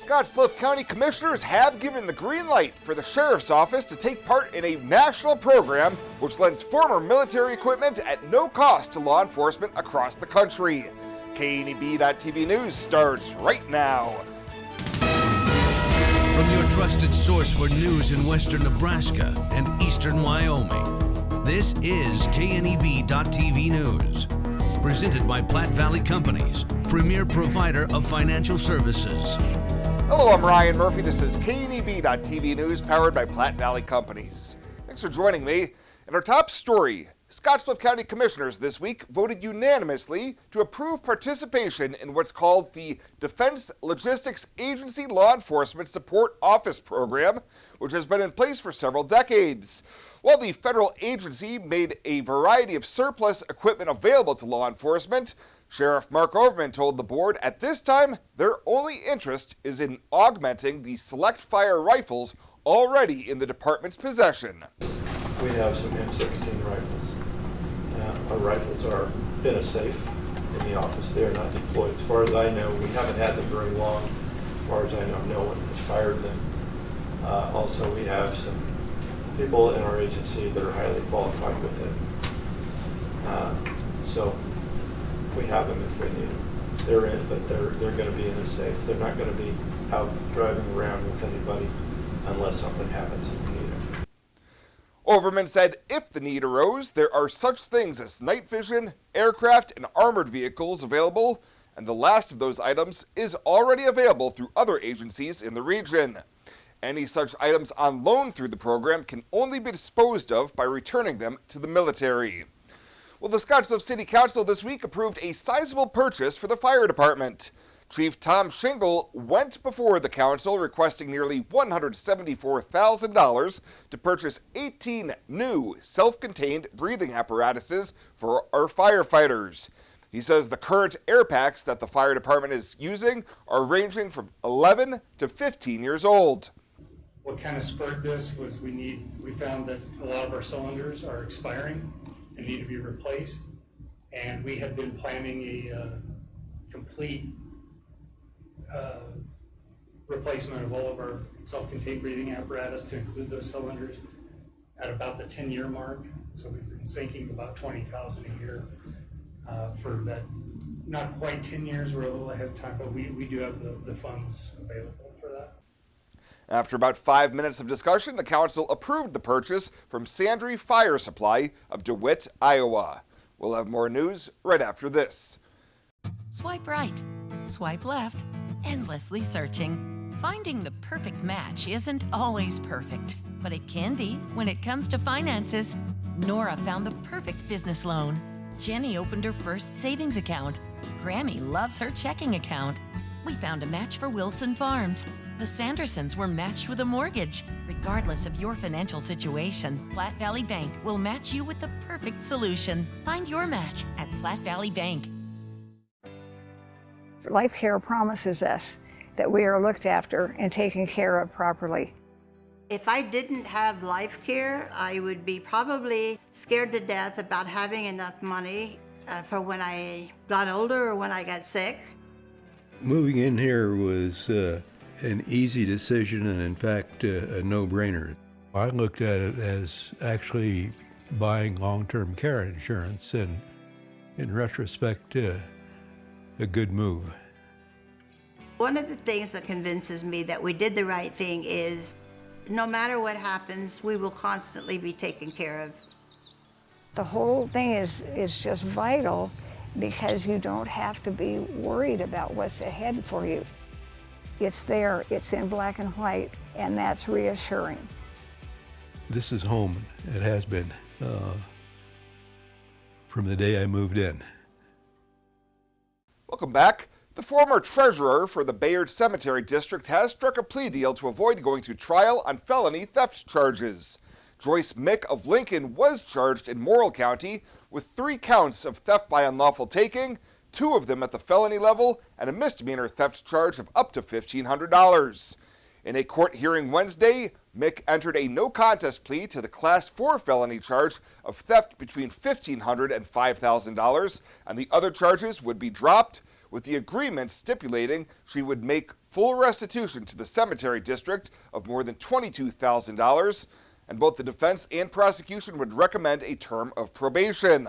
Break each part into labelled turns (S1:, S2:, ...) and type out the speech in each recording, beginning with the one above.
S1: Scottsbluff County Commissioners have given the green light for the Sheriff's Office to take part in a national program which lends former military equipment at no cost to law enforcement across the country. KNEB.TV News starts right now.
S2: From your trusted source for news in western Nebraska and eastern Wyoming, this is KNEB.TV News. Presented by Platte Valley Companies, premier provider of financial services.
S1: Hello, I'm Ryan Murphy. This is KNEB.TV News powered by Platte Valley Companies. Thanks for joining me. In our top story, Scottsbluff County Commissioners this week voted unanimously to approve participation in what's called the Defense Logistics Agency Law Enforcement Support Office Program, which has been in place for several decades. While the federal agency made a variety of surplus equipment available to law enforcement, Sheriff Mark Overman told the board at this time their only interest is in augmenting the select fire rifles already in the department's possession.
S3: We have some M16 rifles. Our rifles are in a safe in the office. They are not deployed. As far as I know, we haven't had them very long. As far as I know, no one has fired them. Also, we have some people in our agency that are highly qualified with it. So we have them if we need them. They're in, but they're going to be in a safe. They're not going to be out driving around with anybody unless something happens and we need them.
S1: Overman said if the need arose, there are such things as night vision, aircraft, and armored vehicles available, and the last of those items is already available through other agencies in the region. Any such items on loan through the program can only be disposed of by returning them to the military. Well, the Scottsbluff City Council this week approved a sizable purchase for the fire department. Chief Tom Shingle went before the council requesting nearly $174,000 to purchase 18 new self-contained breathing apparatuses for our firefighters. He says the current air packs that the fire department is using are ranging from 11 to 15 years old.
S4: What kind of spurred this was we found that a lot of our cylinders are expiring and need to be replaced. And we had been planning a complete replacement of all of our self-contained breathing apparatus to include those cylinders at about the 10-year mark. So we've been sinking about $20,000 a year for that. Not quite 10 years, we're a little ahead of time, but we do have the funds available for that.
S1: After about 5 minutes of discussion, the council approved the purchase from Sandry Fire Supply of DeWitt, Iowa. We'll have more news right after this.
S5: Swipe right, swipe left, endlessly searching. Finding the perfect match isn't always perfect, but it can be when it comes to finances. Nora found the perfect business loan. Jenny opened her first savings account. Grammy loves her checking account. We found a match for Wilson Farms. The Sandersons were matched with a mortgage. Regardless of your financial situation, Platte Valley Bank will match you with the perfect solution. Find your match at Platte Valley Bank.
S6: Life Care promises us that we are looked after and taken care of properly.
S7: If I didn't have Life Care, I would be probably scared to death about having enough money for when I got older or when I got sick.
S8: Moving in here was an easy decision and in fact a no-brainer. I looked at it as actually buying long-term care insurance and in retrospect a good move.
S7: One of the things that convinces me that we did the right thing is no matter what happens, we will constantly be taken care of.
S6: The whole thing is just vital because you don't have to be worried about what's ahead for you. It's there, it's in black and white, and that's reassuring.
S8: This is home. It has been from the day I moved in.
S1: Welcome back. The former treasurer for the Bayard Cemetery District has struck a plea deal to avoid going to trial on felony theft charges. Joyce Mick of Lincoln was charged in Morrill County with 3 counts of theft by unlawful taking, 2 of them at the felony level, and a misdemeanor theft charge of up to $1,500. In a court hearing Wednesday, Mick entered a no-contest plea to the Class 4 felony charge of theft between $1,500 and $5,000, and the other charges would be dropped. with the agreement stipulating she would make full restitution to the cemetery district of more than $22,000, and both the defense and prosecution would recommend a term of probation.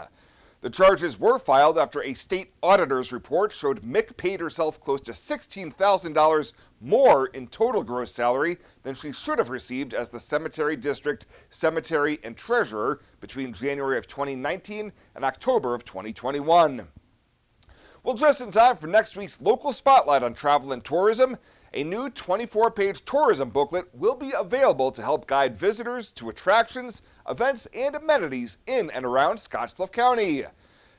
S1: The charges were filed after a state auditor's report showed Mick paid herself close to $16,000 more in total gross salary than she should have received as the cemetery district cemetery and treasurer between January of 2019 and October of 2021. Well, just in time for next week's local spotlight on travel and tourism, a new 24-page tourism booklet will be available to help guide visitors to attractions, events, and amenities in and around Scottsbluff County.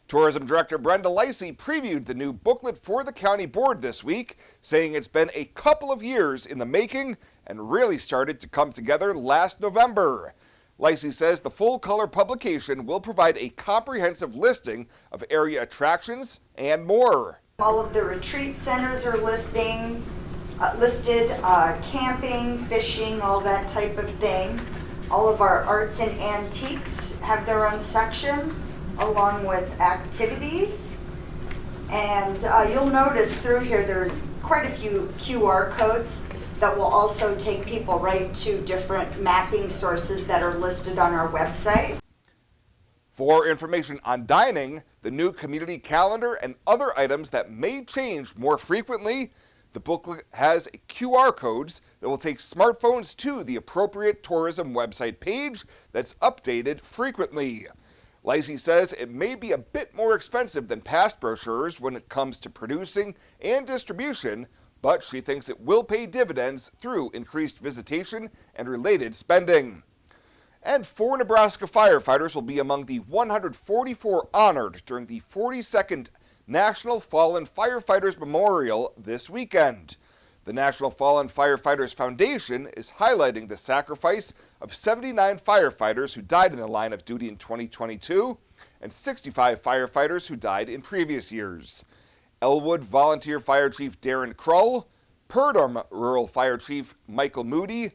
S1: Tourism Director Brenda Lacey previewed the new booklet for the county board this week, saying it's been a couple of years in the making and really started to come together last November. Lacey says the full-color publication will provide a comprehensive listing of area attractions and more.
S9: All of the retreat centers are listed, camping, fishing, all that type of thing. All of our arts and antiques have their own section, along with activities. And you'll notice through here there's quite a few QR codes that will also take people right to different mapping sources that are listed on our website.
S1: For information on dining, the new community calendar, and other items that may change more frequently, the booklet has QR codes that will take smartphones to the appropriate tourism website page that's updated frequently. Lacey says it may be a bit more expensive than past brochures when it comes to producing and distribution, but she thinks it will pay dividends through increased visitation and related spending. And 4 Nebraska firefighters will be among the 144 honored during the 42nd National Fallen Firefighters Memorial this weekend. The National Fallen Firefighters Foundation is highlighting the sacrifice of 79 firefighters who died in the line of duty in 2022 and 65 firefighters who died in previous years. Elwood Volunteer Fire Chief Darren Krull, Purdom Rural Fire Chief Michael Moody,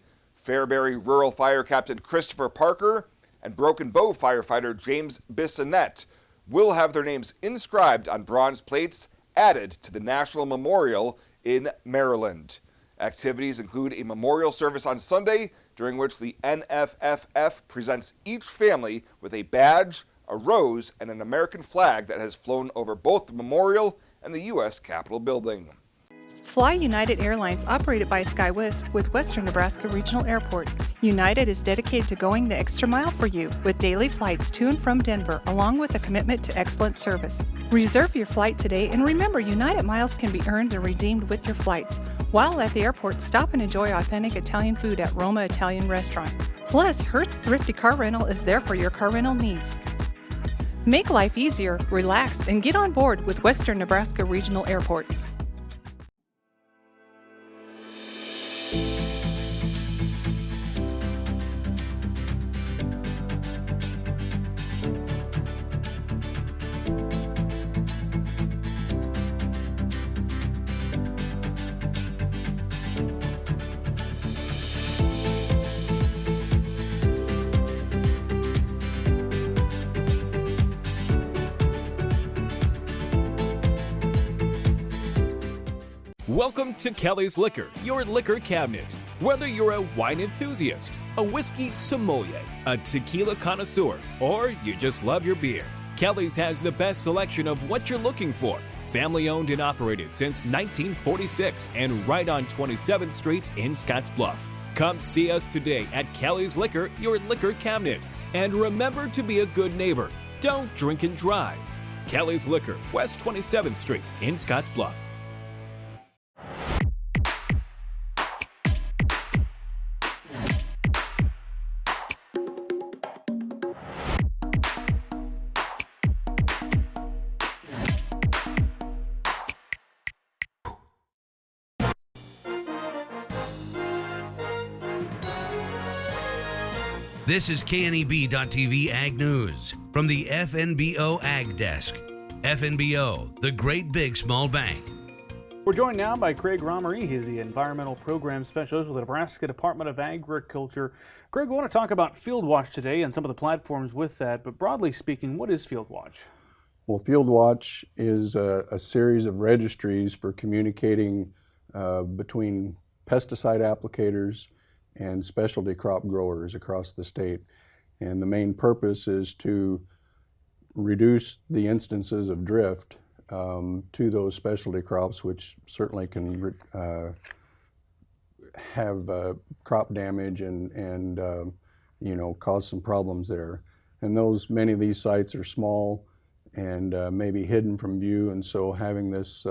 S1: Fairbury Rural Fire Captain Christopher Parker, and Broken Bow firefighter James Bissonette will have their names inscribed on bronze plates added to the National Memorial in Maryland. Activities include a memorial service on Sunday, during which the NFFF presents each family with a badge, a rose, and an American flag that has flown over both the memorial and the U.S. Capitol building.
S10: Fly United Airlines, operated by SkyWest with Western Nebraska Regional Airport. United is dedicated to going the extra mile for you with daily flights to and from Denver, along with a commitment to excellent service. Reserve your flight today, and remember, United miles can be earned and redeemed with your flights. While at the airport, stop and enjoy authentic Italian food at Roma Italian Restaurant. Plus, Hertz Thrifty Car Rental is there for your car rental needs. Make life easier, relax, and get on board with Western Nebraska Regional Airport.
S11: Welcome to Kelly's Liquor, your liquor cabinet. Whether you're a wine enthusiast, a whiskey sommelier, a tequila connoisseur, or you just love your beer, Kelly's has the best selection of what you're looking for. Family owned and operated since 1946 and right on 27th Street in Scottsbluff. Come see us today at Kelly's Liquor, your liquor cabinet. And remember to be a good neighbor. Don't drink and drive. Kelly's Liquor, West 27th Street in Scottsbluff.
S2: This is KNEB.TV Ag News from the FNBO Ag Desk. FNBO, the great big small bank.
S12: We're joined now by Craig Romery. He's the Environmental Program Specialist with the Nebraska Department of Agriculture. Craig, we want to talk about Field Watch today and some of the platforms with that, but broadly speaking, what is Field Watch?
S13: Well, FieldWatch is a series of registries for communicating between pesticide applicators and specialty crop growers across the state. And the main purpose is to reduce the instances of drift to those specialty crops, which certainly can have crop damage and cause some problems there. And many of these sites are small and maybe hidden from view, and so having this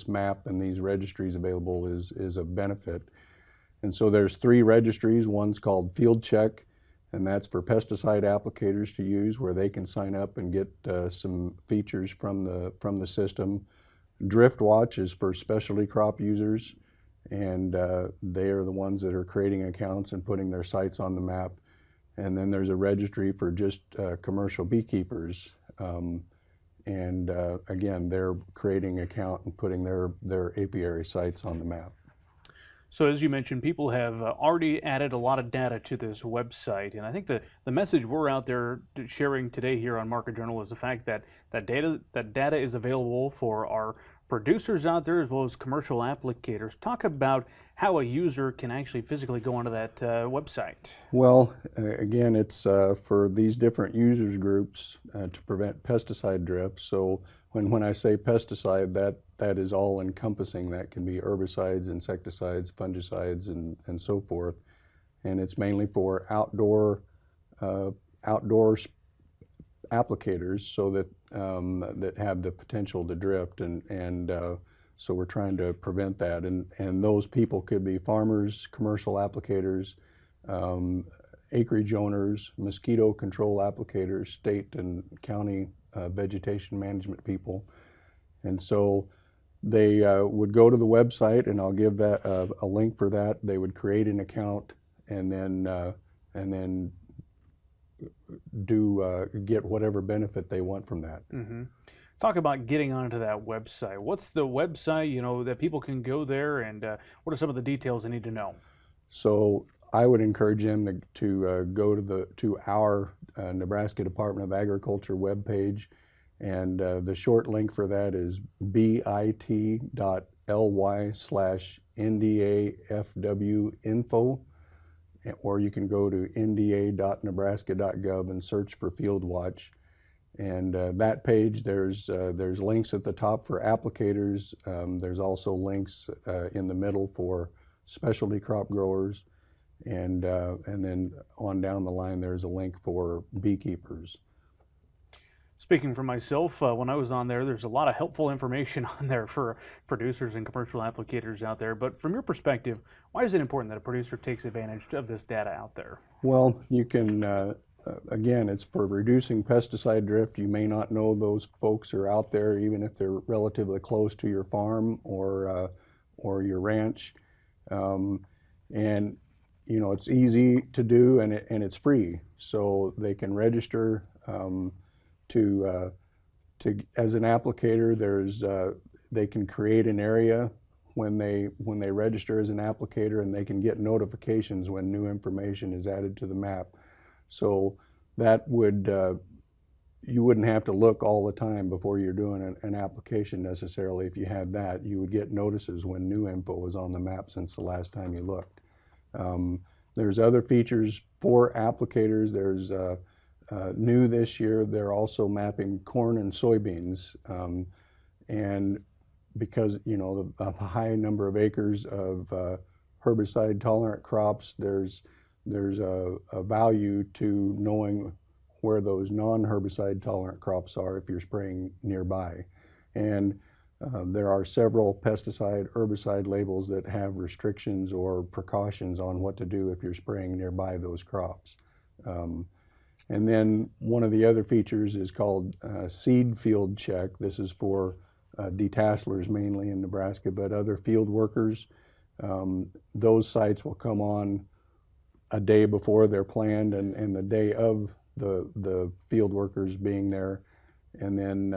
S13: map and these registries available is a benefit. And so there's 3 registries. One's called FieldCheck, and that's for pesticide applicators to use, where they can sign up and get some features from the system. DriftWatch is for specialty crop users, and they are the ones that are creating accounts and putting their sites on the map. And then there's a registry for just commercial beekeepers. Again, they're creating an account and putting their apiary sites on the map.
S12: So as you mentioned, people have already added a lot of data to this website, and I think the message we're out there sharing today here on Market Journal is the fact that data is available for our producers out there as well as commercial applicators. Talk about how a user can actually physically go onto that website.
S13: Well, again, it's for these different users groups to prevent pesticide drift. So when I say pesticide, that is all encompassing. That can be herbicides, insecticides, fungicides, and so forth. And it's mainly for outdoor applicators, so that that have the potential to drift, and so we're trying to prevent that. And those people could be farmers, commercial applicators, acreage owners, mosquito control applicators, state and county vegetation management people. And so they would go to the website, and I'll give that a link for that. They would create an account and then get whatever benefit they want from that.
S12: Mm-hmm. Talk about getting onto that website. What's the website, that people can go there, and what are some of the details they need to know?
S13: So I would encourage them to go to our Nebraska Department of Agriculture webpage, and the short link for that is bit.ly/NDAFWinfo, or you can go to nda.nebraska.gov and search for FieldWatch. And that page, there's links at the top for applicators. There's also links in the middle for specialty crop growers, and then on down the line there's a link for beekeepers.
S12: Speaking for myself, when I was on there, there's a lot of helpful information on there for producers and commercial applicators out there. But from your perspective, why is it important that a producer takes advantage of this data out there?
S13: Well, you can, again, it's for reducing pesticide drift. You may not know those folks are out there, even if they're relatively close to your farm or your ranch. And it's easy to do, and it's free, so they can register. As an applicator, they can create an area when they register as an applicator, and they can get notifications when new information is added to the map. So that would you wouldn't have to look all the time before you're doing an application necessarily. If you had that, you would get notices when new info is on the map since the last time you looked. There's other features for applicators. There's new this year, they're also mapping corn and soybeans, and because the high number of acres of herbicide tolerant crops, there's a value to knowing where those non-herbicide tolerant crops are if you're spraying nearby. And there are several pesticide herbicide labels that have restrictions or precautions on what to do if you're spraying nearby those crops. And then one of the other features is called Seed Field Check. This is for detasselers mainly in Nebraska, but other field workers. Those sites will come on a day before they're planned, and the day of the field workers being there. And then,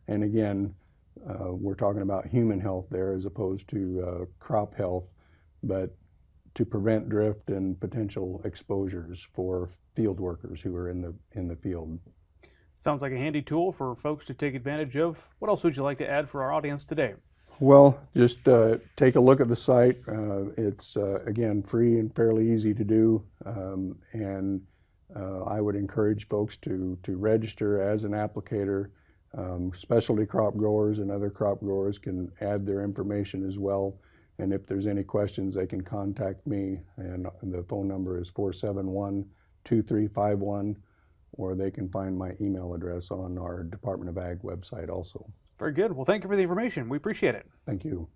S13: and again, we're talking about human health there as opposed to crop health, but to prevent drift and potential exposures for field workers who are in the field.
S12: Sounds like a handy tool for folks to take advantage of. What else would you like to add for our audience today?
S13: Well, just take a look at the site. It's, again, free and fairly easy to do. I would encourage folks to register as an applicator. Specialty crop growers and other crop growers can add their information as well. And if there's any questions, they can contact me. And the phone number is 471-2351, or they can find my email address on our Department of Ag website also.
S12: Very good. Well, thank you for the information. We appreciate it.
S13: Thank you.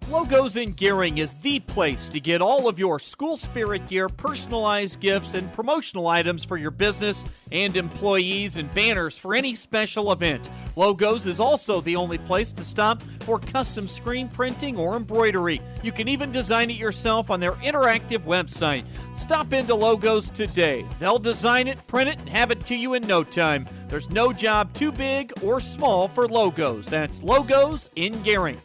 S14: Logos in Gearing is the place to get all of your school spirit gear, personalized gifts, and promotional items for your business and employees, and banners for any special event. Logos is also the only place to stop for custom screen printing or embroidery. You can even design it yourself on their interactive website. Stop into Logos today. They'll design it, print it, and have it to you in no time. There's no job too big or small for Logos. That's Logos in Gearing.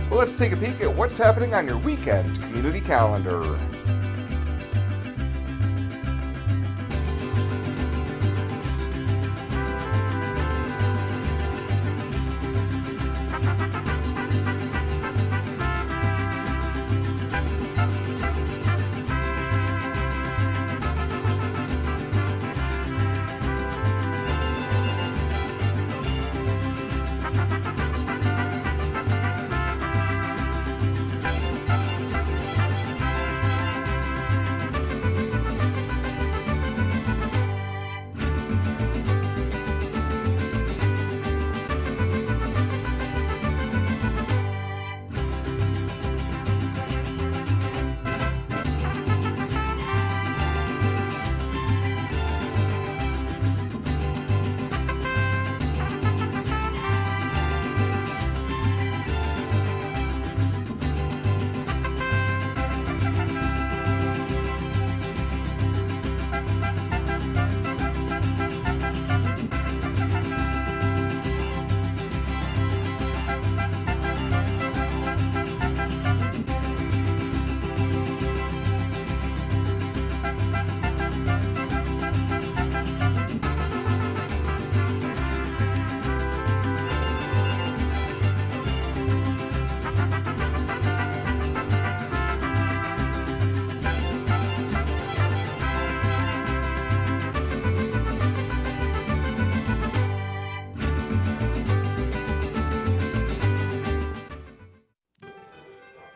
S1: Let's take a peek at what's happening on your weekend community calendar.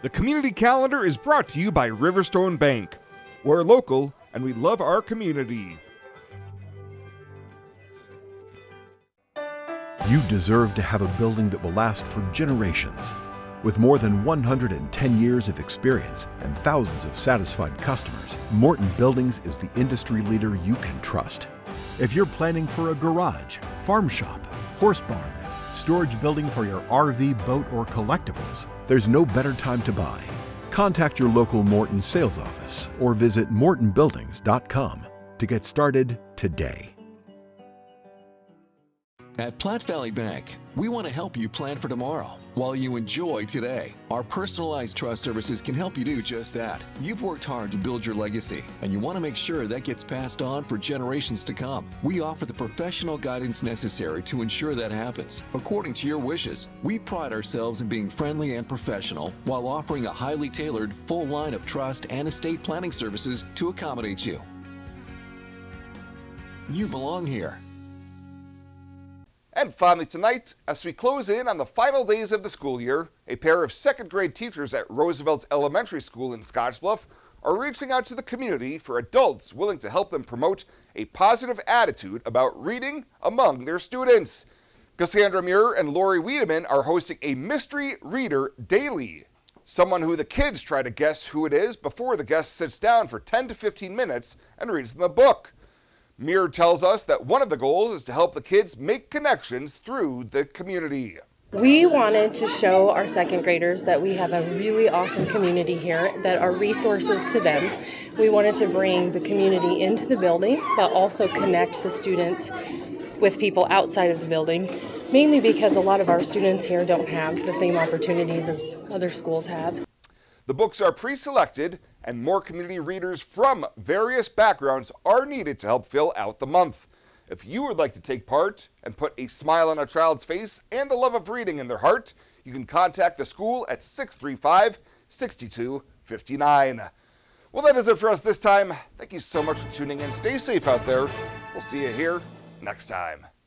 S1: The community calendar is brought to you by Riverstone Bank. We're local and we love our community.
S15: You deserve to have a building that will last for generations. With more than 110 years of experience and thousands of satisfied customers, Morton Buildings is the industry leader you can trust. If you're planning for a garage, farm shop, horse barn, storage building for your RV, boat, or collectibles, there's no better time to buy. Contact your local Morton sales office or visit mortonbuildings.com to get started today.
S16: At Platte Valley Bank, we want to help you plan for tomorrow while you enjoy today. Our personalized trust services can help you do just that. You've worked hard to build your legacy, and you want to make sure that gets passed on for generations to come. We offer the professional guidance necessary to ensure that happens according to your wishes. We pride ourselves in being friendly and professional while offering a highly tailored full line of trust and estate planning services to accommodate you. You belong here.
S1: And finally tonight, as we close in on the final days of the school year, a pair of second grade teachers at Roosevelt Elementary School in Scottsbluff are reaching out to the community for adults willing to help them promote a positive attitude about reading among their students. Cassandra Muir and Lori Wiedemann are hosting a mystery reader daily. Someone who the kids try to guess who it is before the guest sits down for 10 to 15 minutes and reads them a book. Muir tells us that one of the goals is to help the kids make connections through the community.
S17: We wanted to show our second graders that we have a really awesome community here, that are resources to them. We wanted to bring the community into the building, but also connect the students with people outside of the building, mainly because a lot of our students here don't have the same opportunities as other schools have.
S1: The books are pre-selected, and more community readers from various backgrounds are needed to help fill out the month. If you would like to take part and put a smile on a child's face and the love of reading in their heart, you can contact the school at 635-6259. Well, that is it for us this time. Thank you so much for tuning in. Stay safe out there. We'll see you here next time.